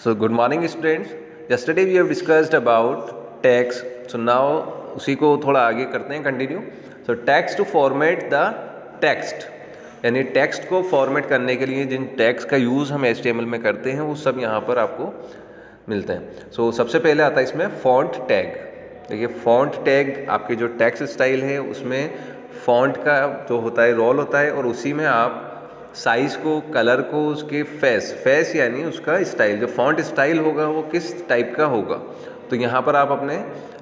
So good morning students. Yesterday we have discussed about text. So now उसी को थोड़ा आगे करते हैं continue. So text to format the text, यानी टेक्स्ट को फॉर्मेट करने के लिए जिन टैग्स का यूज़ हम HTML में करते हैं वो सब यहाँ पर आपको मिलते हैं. So सबसे पहले आता है इसमें फॉन्ट टैग. देखिए फॉन्ट टैग आपके जो टेक्स्ट स्टाइल है उसमें फॉन्ट का जो होता है रोल होता है और उसी में आप साइज़ को, कलर को, उसके फेस यानी उसका स्टाइल, जो फॉन्ट स्टाइल होगा वो किस टाइप का होगा. तो यहाँ पर आप अपने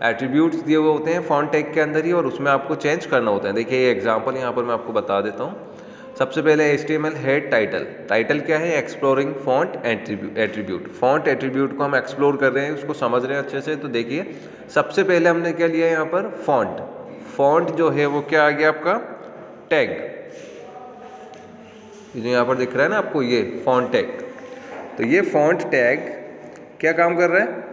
एट्रीब्यूट्स दिए हुए होते हैं फॉन्ट टैग के अंदर ही और उसमें आपको चेंज करना होता है. देखिए ये एग्जांपल यहाँ पर मैं आपको बता देता हूँ. सबसे पहले HTML हेड टाइटल क्या है? Exploring font attribute. Font attribute को हम एक्सप्लोर कर रहे हैं, उसको समझ रहे हैं अच्छे से. तो देखिए सबसे पहले हमने क्या लिया यहाँ पर? फॉन्ट जो है वो क्या आ गया आपका? टैग. जो यहाँ पर दिख रहा है ना आपको, ये फॉन्ट टैग. तो ये फॉन्ट टैग क्या काम कर रहा है?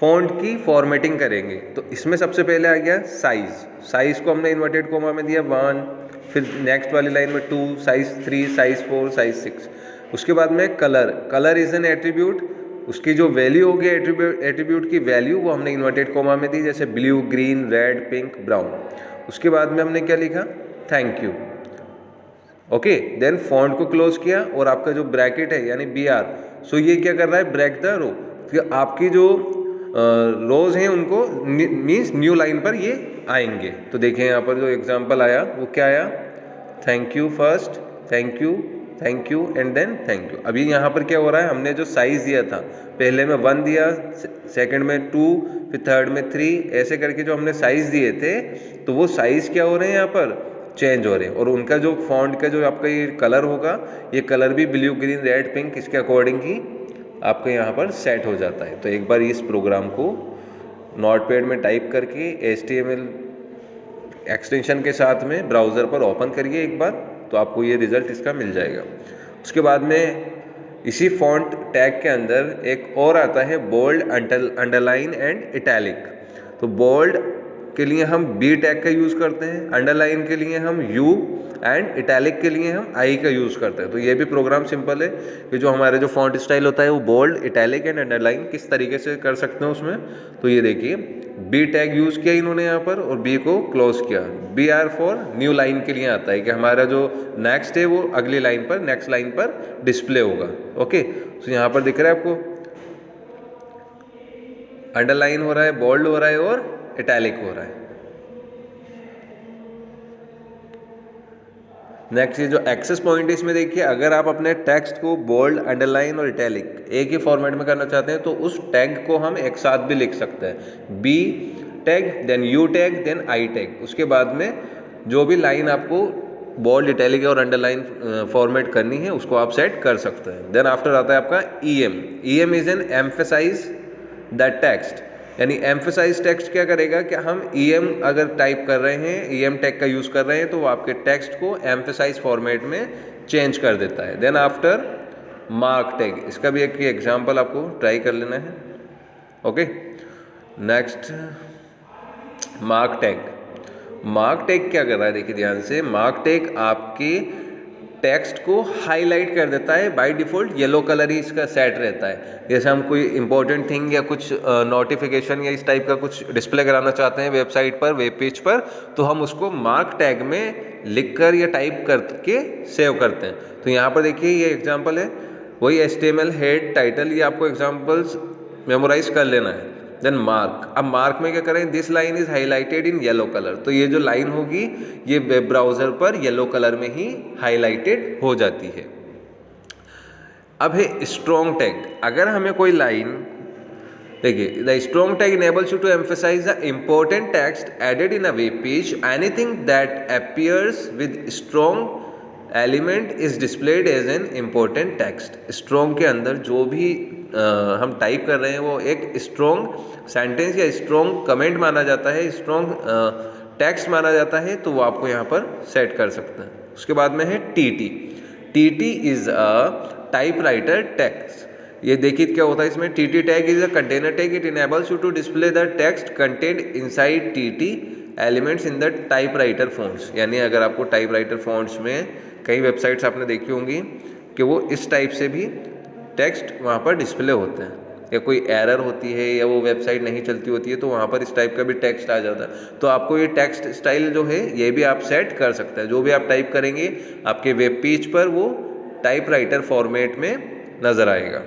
फॉन्ट की फॉर्मेटिंग करेंगे. तो इसमें सबसे पहले आ गया साइज़ को हमने इन्वर्टेड कोमा में दिया 1, फिर नेक्स्ट वाली लाइन में 2, साइज़ 3, साइज़ 4, साइज़ 6. उसके बाद में कलर इज़ एन एट्रीब्यूट. उसकी जो वैल्यू होगी एट्रीब्यूट की वैल्यू वो हमने इन्वर्टेड कोमा में दी, जैसे blue, green, red, pink, brown. उसके बाद में हमने क्या लिखा? Thank you. Okay, then font को क्लोज किया और आपका जो ब्रैकेट है यानी BR, सो ये क्या कर रहा है? Break the row. तो आपकी जो रोज हैं उनको मीन्स न्यू लाइन पर ये आएंगे. तो देखें यहाँ पर जो एग्जांपल आया वो क्या आया? Thank you first, thank you and then thank you. अभी यहाँ पर क्या हो रहा है? हमने जो साइज़ दिया था, पहले में 1 दिया, सेकंड में 2, फिर थर्ड में 3, ऐसे करके जो हमने साइज़ दिए थे तो वो साइज़ क्या हो रहे हैं यहाँ पर? चेंज हो रहे हैं. और उनका जो फॉन्ट का जो आपका ये कलर होगा, ये कलर भी ब्लू, ग्रीन, रेड, पिंक इसके अकॉर्डिंग ही आपके यहाँ पर सेट हो जाता है. तो एक बार इस प्रोग्राम को नोटपैड में टाइप करके HTML एक्सटेंशन के साथ में ब्राउज़र पर ओपन करिए एक बार, तो आपको ये रिज़ल्ट इसका मिल जाएगा. उसके बाद में इसी फॉन्ट टैग के अंदर एक और आता है बोल्ड, अंडरलाइन एंड इटैलिक. तो बोल्ड के लिए हम B टैग का यूज़ करते हैं, अंडरलाइन के लिए हम U एंड इटैलिक के लिए हम I का यूज़ करते हैं. तो ये भी प्रोग्राम सिंपल है कि जो हमारे जो फॉन्ट स्टाइल होता है वो बोल्ड, इटैलिक एंड अंडरलाइन किस तरीके से कर सकते हैं उसमें. तो ये देखिए B टैग यूज़ किया इन्होंने यहाँ पर और B को क्लोज किया. BR फॉर न्यू लाइन के लिए आता है कि हमारा जो नेक्स्ट है वो अगली लाइन पर, नेक्स्ट लाइन पर डिस्प्ले होगा. ओके, तो यहाँ पर दिख रहा है आपको अंडरलाइन हो रहा है, बोल्ड हो रहा है और इटैलिक हो रहा है. नेक्स्ट ये जो एक्सेस पॉइंट है इसमें देखिए, अगर आप अपने टेक्स्ट को बोल्ड, अंडरलाइन और इटैलिक एक ही फॉर्मेट में करना चाहते हैं तो उस टैग को हम एक साथ भी लिख सकते हैं. B tag, then U tag, then I tag. उसके बाद में जो भी लाइन आपको बोल्ड, इटैलिक और अंडरलाइन फॉर्मेट करनी है उसको आप सेट कर सकते हैं. देन आफ्टर आता है आपका EM is an emphasize the text. यानी एम्फेसाइज टेक्स्ट क्या करेगा कि हम EM अगर टाइप कर रहे हैं, EM टैग का यूज़ कर रहे हैं तो वो आपके टेक्स्ट को एम्फेसाइज फॉर्मेट में चेंज कर देता है. देन आफ्टर मार्क टैग, इसका भी एक एग्जांपल आपको ट्राई कर लेना है. ओके, नेक्स्ट मार्क टैग क्या कर रहा है? देखिए ध्यान से, मार्क टैग आपके टेक्स्ट को हाईलाइट कर देता है. बाय डिफ़ॉल्ट येलो कलर ही इसका सेट रहता है. जैसे हम कोई इंपॉर्टेंट थिंग या कुछ नोटिफिकेशन या इस टाइप का कुछ डिस्प्ले कराना चाहते हैं वेबसाइट पर, वेब पेज पर, तो हम उसको मार्क टैग में लिखकर या टाइप करके सेव करते हैं. तो यहाँ पर देखिए ये एग्जांपल है, वही HTML हेड टाइटल, ये आपको एग्जांपल्स मेमोराइज कर लेना है. Then mark. अब मार्क में क्या करें? This line is highlighted in yellow colour. तो ये जो लाइन होगी ये वेब ब्राउज़र पर येलो कलर में ही हाईलाइटेड हो जाती है. अब है स्ट्रॉन्ग टैग. अगर हमें कोई लाइन, देखिए the strong tag enables you to emphasize the important text added in a web page. Anything that appears with strong element is displayed as an important text. Strong के अंदर जो भी हम type कर रहे हैं वो एक स्ट्रॉन्ग सेंटेंस या स्ट्रॉन्ग कमेंट माना जाता है, स्ट्रॉन्ग टेक्स्ट माना जाता है, तो वो आपको यहाँ पर सेट कर सकते हैं. उसके बाद में है TT is a typewriter text. ये देखिए क्या होता है इसमें. TT tag is a container tag. It enables you to display the text content inside TT elements in the typewriter fonts. यानी अगर आपको टाइपराइटर फॉन्ट्स में कई वेबसाइट्स आपने देखी होंगी कि वो इस टाइप से भी टेक्स्ट वहाँ पर डिस्प्ले होते हैं, या कोई एरर होती है या वो वेबसाइट नहीं चलती होती है तो वहाँ पर इस टाइप का भी टेक्स्ट आ जाता है। तो आपको ये टेक्स्ट स्टाइल जो है ये भी आप सेट कर सकते हैं। जो भी आप टाइप करेंगे आपके वेब पेज पर वो टाइपराइटर फॉर्मेट में नज़र आएगा।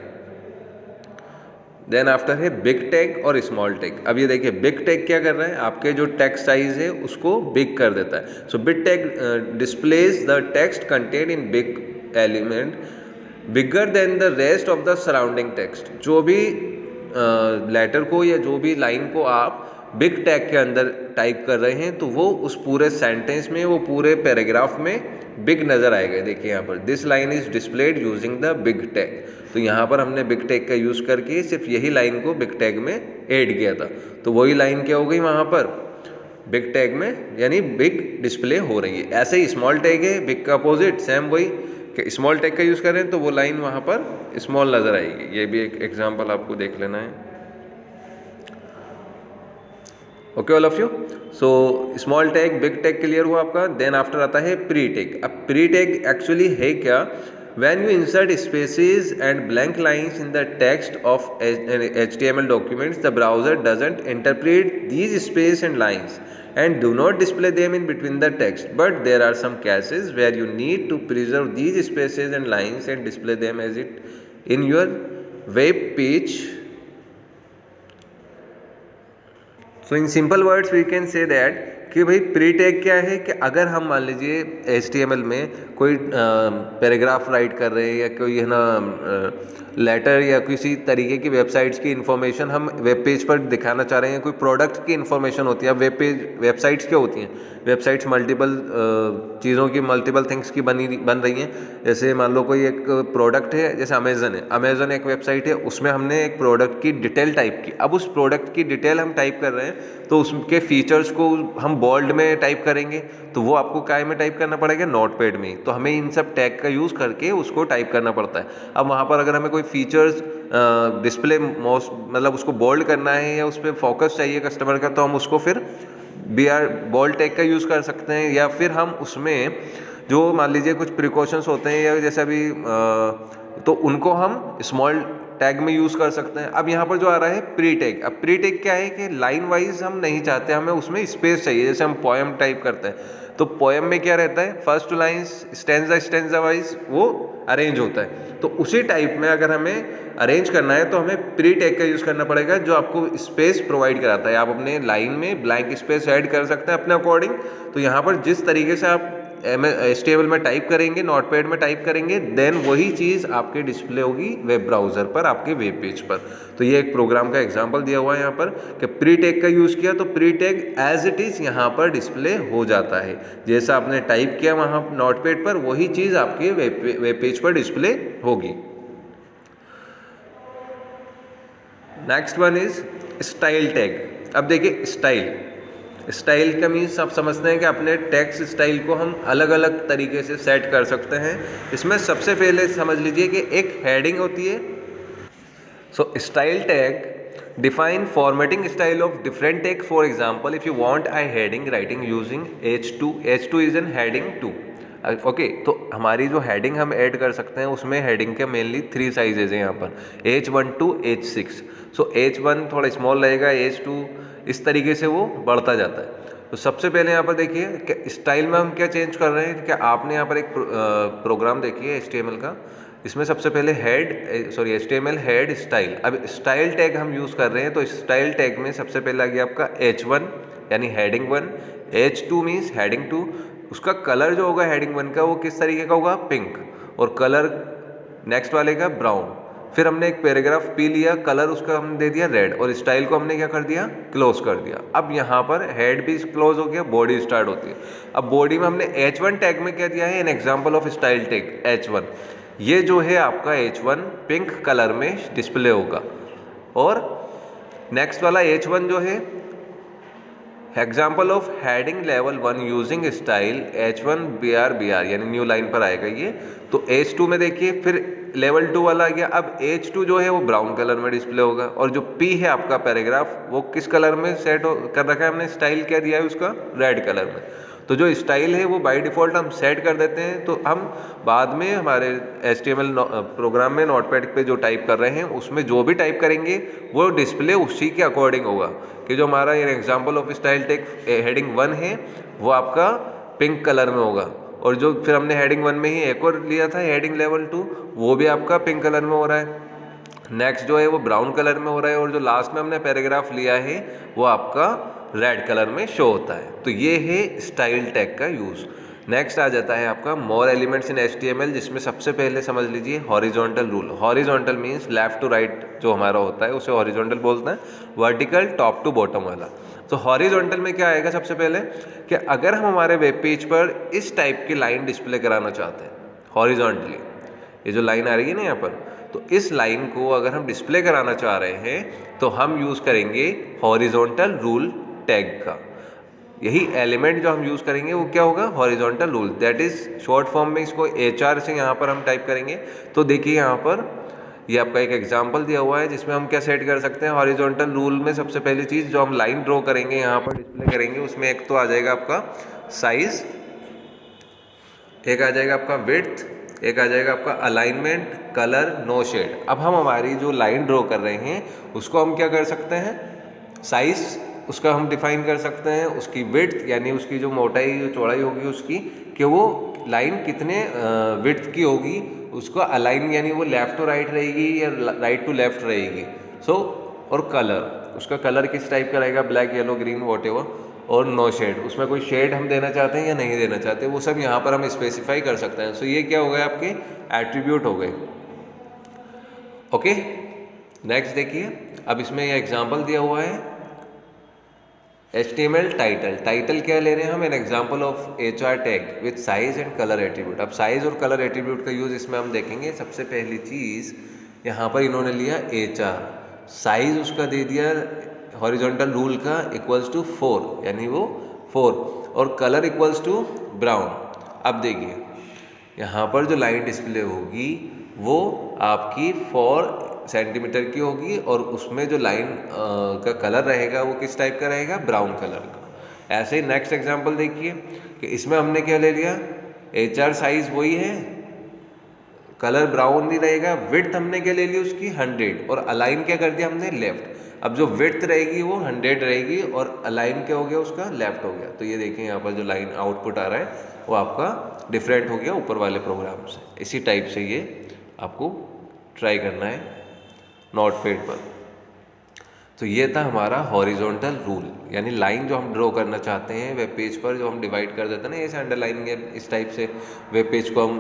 देन आफ्टर है बिग टैग और स्मॉल टैग। अब ये देखिए बिग टैग क्या कर रहा है, आपके जो टेक्स्ट साइज है उसको बिग कर देता है। So big tag displays the text content in big element bigger than the rest of the surrounding text. जो भी लेटर को या जो भी लाइन को आप बिग टैग के अंदर टाइप कर रहे हैं तो वो उस पूरे सेंटेंस में, वो पूरे पैराग्राफ में बिग नज़र आएगा। देखिए यहाँ पर this line is displayed using the big tag. तो यहाँ पर हमने बिग टैग का यूज़ करके सिर्फ यही लाइन को बिग टैग में ऐड किया था, तो वही लाइन क्या हो गई वहाँ पर बिग टैग में, यानी बिग डिस्प्ले हो रही है। ऐसे ही स्मॉल टैग है, बिग का अपोजिट सेम वही कि स्मॉल टैग का यूज़ करें तो वो लाइन वहाँ पर स्मॉल नज़र आएगी। ये भी एक एग्जांपल आपको देख लेना है। Okay all of you. So small tag big tag clear हुआ आपका। देन आफ्टर आता है प्री टैग। अब प्री टैग एक्चुअली है क्या, when you insert spaces and blank lines in the text of HTML documents, the browser doesn't interpret these spaces and lines and do not display them in between the text, but there are some cases where you need to preserve these spaces and lines and display them as it in your web page. So in simple words we can say that कि भाई pre tag क्या है कि अगर हम मान लीजिए HTML में कोई पैराग्राफ राइट कर रहे हैं या कोई है ना लेटर या किसी तरीके की वेबसाइट्स की इन्फॉर्मेशन हम वेब पेज पर दिखाना चाह रहे हैं, कोई प्रोडक्ट की इन्फॉर्मेशन होती है। अब वेबसाइट्स क्या होती हैं, वेबसाइट्स मल्टीपल चीज़ों की, मल्टीपल थिंग्स की बन रही हैं। जैसे मान लो कोई एक प्रोडक्ट है, जैसे अमेज़न है, अमेज़न एक वेबसाइट है, उसमें हमने एक प्रोडक्ट की डिटेल टाइप की। अब उस प्रोडक्ट की डिटेल हम टाइप कर रहे हैं तो उसके फीचर्स को हम बोल्ड में टाइप करेंगे तो वो आपको काय में टाइप करना पड़ेगा, नोटपैड में। तो हमें इन सब टैग का यूज़ करके उसको टाइप करना पड़ता है। अब वहाँ पर अगर हमें कोई फीचर्स डिस्प्ले मोस्ट मतलब उसको बोल्ड करना है या उस पर फोकस चाहिए कस्टमर का, तो हम उसको फिर बोल्ड टैग का यूज़ कर सकते हैं। या फिर हम उसमें जो मान लीजिए कुछ प्रिकॉशंस होते हैं या जैसे अभी तो उनको हम स्मॉल टैग में यूज़ कर सकते हैं। अब यहाँ पर जो आ रहा है प्री टैग। अब प्री टैग क्या है कि लाइन वाइज हम नहीं चाहते, हमें उसमें स्पेस चाहिए। जैसे हम पोएम टाइप करते हैं तो पोएम में क्या रहता है, फर्स्ट लाइन स्टेंजा वाइज वो अरेंज होता है। तो उसी टाइप में अगर हमें अरेंज करना है तो हमें प्री टैग का यूज़ करना पड़ेगा जो आपको स्पेस प्रोवाइड कराता है। आप अपने लाइन में ब्लैंक स्पेस ऐड कर सकते हैं अपने अकॉर्डिंग। तो यहाँ पर जिस तरीके से आप HTML में टाइप करेंगे, नोटपैड में टाइप करेंगे, देन वही चीज़ आपके डिस्प्ले होगी वेब ब्राउज़र पर, आपके वेब पेज पर। तो ये एक प्रोग्राम का एग्जांपल दिया हुआ है यहाँ पर कि प्री टैग का यूज़ किया तो pre tag as it is यहाँ पर डिस्प्ले हो जाता है। जैसा आपने टाइप किया वहाँ नोटपैड पर वही चीज़ आपके वेब पेज पर डिस्प्ले होगी। Next one is style tag. अब देखिए स्टाइल का मीन्स आप समझते हैं कि अपने टेक्स्ट स्टाइल को हम अलग अलग तरीके से सेट कर सकते हैं। इसमें सबसे पहले समझ लीजिए कि एक हेडिंग होती है। So style tag define formatting style of different tag. For example if you want I heading writing using H2 is an heading 2। Okay, तो हमारी जो हेडिंग हम ऐड कर सकते हैं उसमें हेडिंग के मेनली 3 साइजेज हैं यहाँ पर, H1 to H6। So H1 थोड़ा स्मॉल रहेगा, H2 इस तरीके से वो बढ़ता जाता है। तो सबसे पहले यहाँ पर देखिए कि स्टाइल में हम क्या चेंज कर रहे हैं। कि आपने यहाँ पर एक प्रोग्राम देखिए HTML का, इसमें सबसे पहले HTML हेड स्टाइल। अब स्टाइल टैग हम यूज़ कर रहे हैं तो स्टाइल टैग में सबसे पहले आ गया आपका H1 यानी हेडिंग 1, H2 मीन्स हेडिंग 2। उसका कलर जो होगा हेडिंग 1 का वो किस तरीके का होगा, पिंक, और कलर नेक्स्ट वाले का ब्राउन। फिर हमने एक पैराग्राफ P लिया, कलर उसका हमने दे दिया रेड, और स्टाइल को हमने क्या कर दिया, क्लोज कर दिया। अब यहाँ पर हेड भी क्लोज हो गया, बॉडी स्टार्ट होती है। अब बॉडी में हमने H1 टैग में क्या दिया है, an example of style tag H1। ये जो है आपका H1 पिंक कलर में डिस्प्ले होगा। और नेक्स्ट वाला H1 जो है example of heading level 1 using style H1 BR यानी न्यू लाइन पर आएगा ये। तो H2 में देखिए फिर लेवल 2 वाला आ गया। अब H2 जो है वो ब्राउन कलर में डिस्प्ले होगा, और जो P है आपका पैराग्राफ वो किस कलर में सेट कर रखा है हमने, स्टाइल क्या दिया है उसका, रेड कलर में। तो जो स्टाइल है वो बाय डिफ़ॉल्ट हम सेट कर देते हैं, तो हम बाद में हमारे HTML प्रोग्राम में नोटपैड पे जो टाइप कर रहे हैं उसमें जो भी टाइप करेंगे वो डिस्प्ले उसी के अकॉर्डिंग होगा। कि जो हमारा ये example of style tag heading 1 है वो आपका पिंक कलर में होगा, और जो फिर हमने हेडिंग 1 में ही एक और लिया था हेडिंग लेवल 2 वो भी आपका पिंक कलर में हो रहा है। नेक्स्ट जो है वो ब्राउन कलर में हो रहा है, और जो लास्ट में हमने पैराग्राफ लिया है वो आपका रेड कलर में शो होता है। तो ये है स्टाइल टैग का यूज़। नेक्स्ट आ जाता है आपका मोर एलिमेंट्स इन HTML, जिसमें सबसे पहले समझ लीजिए horizontal rule. Horizontal means left to right जो हमारा होता है उसे हॉरिजॉन्टल बोलते हैं, वर्टिकल टॉप टू बॉटम वाला। तो हॉरिजॉन्टल में क्या आएगा सबसे पहले कि अगर हम हमारे वेब पेज पर इस टाइप की लाइन डिस्प्ले कराना चाहते हैं हॉरिजॉन्टली, ये जो लाइन आ रही है ना यहाँ पर, तो इस लाइन को अगर हम डिस्प्ले कराना चाह रहे हैं तो हम यूज़ करेंगे हॉरिजॉन्टल रूल टैग का। यही एलिमेंट जो हम यूज़ करेंगे वो क्या होगा, horizontal rule. That is short form में इसको HR से यहाँ पर हम टाइप करेंगे। तो देखिए यहाँ पर ये आपका एक एग्जांपल दिया हुआ है जिसमें हम क्या सेट कर सकते हैं हॉरिजॉन्टल रूल में। सबसे पहली चीज़ जो हम लाइन ड्रॉ करेंगे यहाँ पर डिस्प्ले करेंगे उसमें एक तो आ जाएगा आपका साइज़, एक आ जाएगा आपका विड्थ, एक आ जाएगा आपका अलाइनमेंट, कलर, नो शेड। अब हम हमारी जो लाइन ड्रॉ कर रहे हैं उसको हम क्या कर सकते हैं, साइज़ उसका हम डिफाइन कर सकते हैं, उसकी विड्थ यानी उसकी जो मोटाई जो चौड़ाई होगी उसकी, कि वो लाइन कितने विड्थ की होगी, उसको अलाइन यानी वो लेफ़्ट टू राइट रहेगी या राइट टू लेफ़्ट रहेगी। और कलर, उसका कलर किस टाइप का रहेगा, ब्लैक, येलो, ग्रीन, वॉटेवर। और नो शेड, उसमें कोई शेड हम देना चाहते हैं या नहीं देना चाहते, वो सब यहाँ पर हम स्पेसिफाई कर सकते हैं। सो ये क्या हो गए आपके एट्रीब्यूट हो गए। ओके, नेक्स्ट देखिए, अब इसमें ये एग्जांपल दिया हुआ है HTML टाइटल। टाइटल क्या ले रहे हैं हम, an example of HR tag with size and colour attribute. अब साइज और कलर एट्रीब्यूट का यूज़ इसमें हम देखेंगे। सबसे पहली चीज़ यहाँ पर इन्होंने लिया HR, साइज उसका दे दिया हॉरिजॉन्टल रूल का इक्वल्स टू 4 यानी वो 4, और कलर इक्वल्स टू ब्राउन। अब देखिए यहाँ पर जो लाइन डिस्प्ले होगी वो आपकी 4 सेंटीमीटर की होगी, और उसमें जो लाइन का कलर रहेगा वो किस टाइप का रहेगा, ब्राउन कलर का। ऐसे ही नेक्स्ट एग्जांपल देखिए कि इसमें हमने क्या ले लिया, HR साइज वही है, कलर ब्राउन नहीं रहेगा, विड्थ हमने क्या ले ली उसकी 100, और अलाइन क्या कर दिया हमने लेफ्ट। अब जो विड्थ रहेगी वो 100 रहेगी और अलाइन क्या हो गया उसका लेफ्ट हो गया। तो ये देखें यहाँ पर जो लाइन आउटपुट आ रहा है वो आपका डिफरेंट हो गया ऊपर वाले प्रोग्राम से। इसी टाइप से ये आपको ट्राई करना है नोटपैड पर। तो ये था हमारा हॉरिजॉन्टल रूल, यानी लाइन जो हम ड्रॉ करना चाहते हैं वेब पेज पर, जो हम डिवाइड कर देते हैं ना, ऐसे अंडरलाइन या इस टाइप से वेब पेज को हम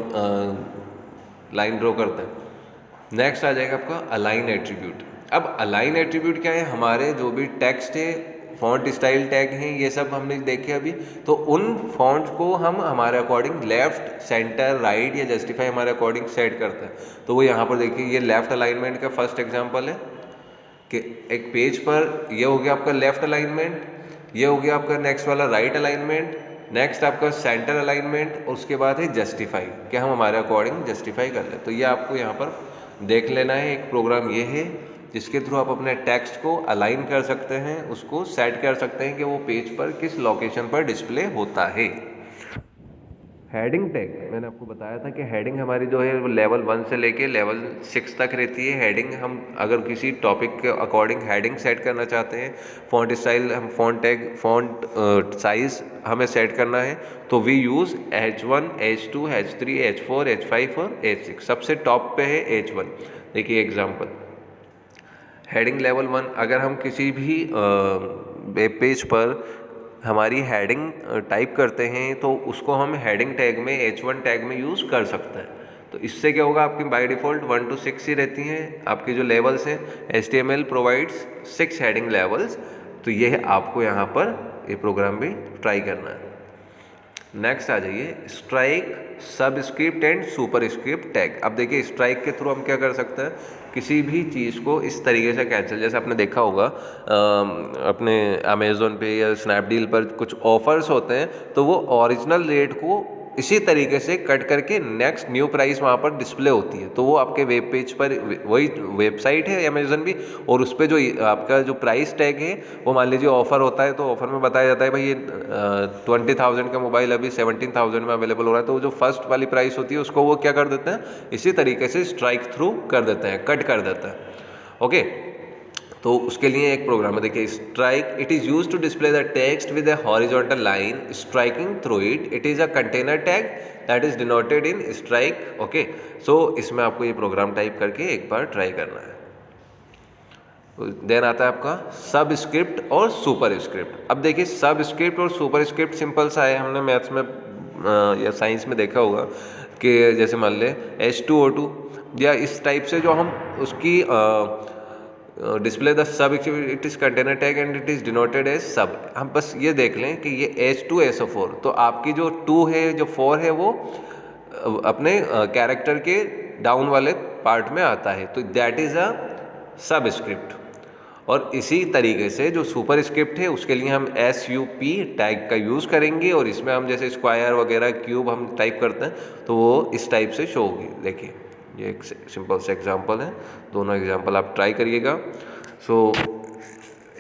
लाइन ड्रॉ करते हैं। नेक्स्ट आ जाएगा आपका अलाइन एट्रीब्यूट। अब अलाइन एट्रीब्यूट क्या है, हमारे जो भी टेक्स्ट है, फॉन्ट स्टाइल टैग हैं, ये सब हमने देखे अभी। तो उन फॉन्ट को हम हमारे अकॉर्डिंग लेफ्ट, सेंटर, राइट या जस्टिफाई हमारे अकॉर्डिंग सेट करते हैं। तो वो यहाँ पर देखिए ये लेफ्ट अलाइनमेंट का फर्स्ट एग्जांपल है कि एक पेज पर ये हो गया आपका लेफ्ट अलाइनमेंट, ये हो गया आपका नेक्स्ट वाला राइट अलाइनमेंट, नेक्स्ट आपका सेंटर अलाइनमेंट, और उसके बाद है जस्टिफाई, कि हम हमारे अकॉर्डिंग जस्टिफाई कर लें। तो ये आपको यहाँ पर देख लेना है। एक प्रोग्राम ये है जिसके थ्रू आप अपने टेक्स्ट को अलाइन कर सकते हैं, उसको सेट कर सकते हैं कि वो पेज पर किस लोकेशन पर डिस्प्ले होता है। हेडिंग टैग, मैंने आपको बताया था कि हेडिंग हमारी जो है वो लेवल 1 से लेके लेवल 6 तक रहती है। हेडिंग हम अगर किसी टॉपिक के अकॉर्डिंग हेडिंग सेट करना चाहते हैं, फॉन्ट स्टाइल, हम फॉन्ट टैग, फॉन्ट साइज हमें सेट करना है, तो we use H1, H2, H3, H4, H5 और H6। सबसे टॉप पे है H1। देखिए एग्जाम्पल, हेडिंग लेवल 1, अगर हम किसी भी वेब पेज पर हमारी हेडिंग टाइप करते हैं तो उसको हम हेडिंग टैग में H1 टैग में यूज़ कर सकते हैं। तो इससे क्या होगा, आपकी बाय डिफ़ॉल्ट 1 to 6 ही रहती हैं आपकी जो लेवल्स हैं। HTML provides 6 heading levels. तो ये है आपको यहाँ पर ये प्रोग्राम भी ट्राई करना है। नेक्स्ट आ जाइए strike, subscript and superscript tag. अब देखिए स्ट्राइक के थ्रू हम क्या कर सकते हैं, किसी भी चीज़ को इस तरीके से कैंसिल, जैसे आपने देखा होगा अपने अमेज़ोन पे या स्नैपडील पर कुछ ऑफर्स होते हैं, तो वो ओरिजिनल रेट को इसी तरीके से कट करके नेक्स्ट न्यू प्राइस वहाँ पर डिस्प्ले होती है। तो वो आपके वेब पेज पर, वही वेबसाइट है अमेजन भी, और उस पर जो आपका जो प्राइस टैग है वो मान लीजिए ऑफर होता है तो ऑफर में बताया जाता है भाई ये 20,000 का मोबाइल अभी 17,000 में अवेलेबल हो रहा है, तो जो फर्स्ट वाली प्राइस होती है उसको वो क्या कर देते हैं, इसी तरीके से स्ट्राइक थ्रू कर देते हैं, कट कर देते हैं। ओके, तो उसके लिए एक प्रोग्राम है, देखिए strike, it is use to display the text with a horizontal line striking through it is a container tag that is denoted in strike. Okay, so इसमें आपको ये प्रोग्राम टाइप करके एक बार ट्राई करना है। देन आता है आपका सब स्क्रिप्ट और सुपर स्क्रिप्ट। अब देखिए सब स्क्रिप्ट और सुपर स्क्रिप्ट सिंपल सा है, हमने मैथ्स में या साइंस में देखा होगा कि जैसे मान ले H2O2 या इस टाइप से जो हम उसकी display the sub it is container tag and it is denoted as sub. हम बस ये देख लें कि ये H2SO4, तो आपकी जो 2 है जो 4 है वो अपने कैरेक्टर के डाउन वाले पार्ट में आता है, तो दैट इज अ सब स्क्रिप्ट। और इसी तरीके से जो सुपर स्क्रिप्ट है उसके लिए हम SUP टैग का यूज़ करेंगे, और इसमें हम जैसे स्क्वायर वगैरह क्यूब हम टाइप करते हैं तो वो इस टाइप से शो होगी। देखिए ये एक सिंपल से एग्जांपल है, दोनों एग्जांपल आप ट्राई करिएगा। सो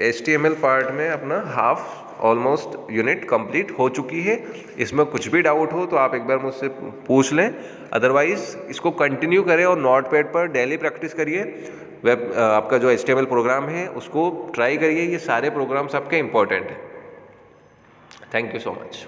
HTML पार्ट में अपना हाफ ऑलमोस्ट यूनिट कंप्लीट हो चुकी है। इसमें कुछ भी डाउट हो तो आप एक बार मुझसे पूछ लें, अदरवाइज़ इसको कंटिन्यू करें और नोटपैड पर डेली प्रैक्टिस करिए। वेब आपका जो HTML प्रोग्राम है उसको ट्राई करिए, ये सारे प्रोग्राम्स आपके इंपॉर्टेंट हैं। Thank you so much.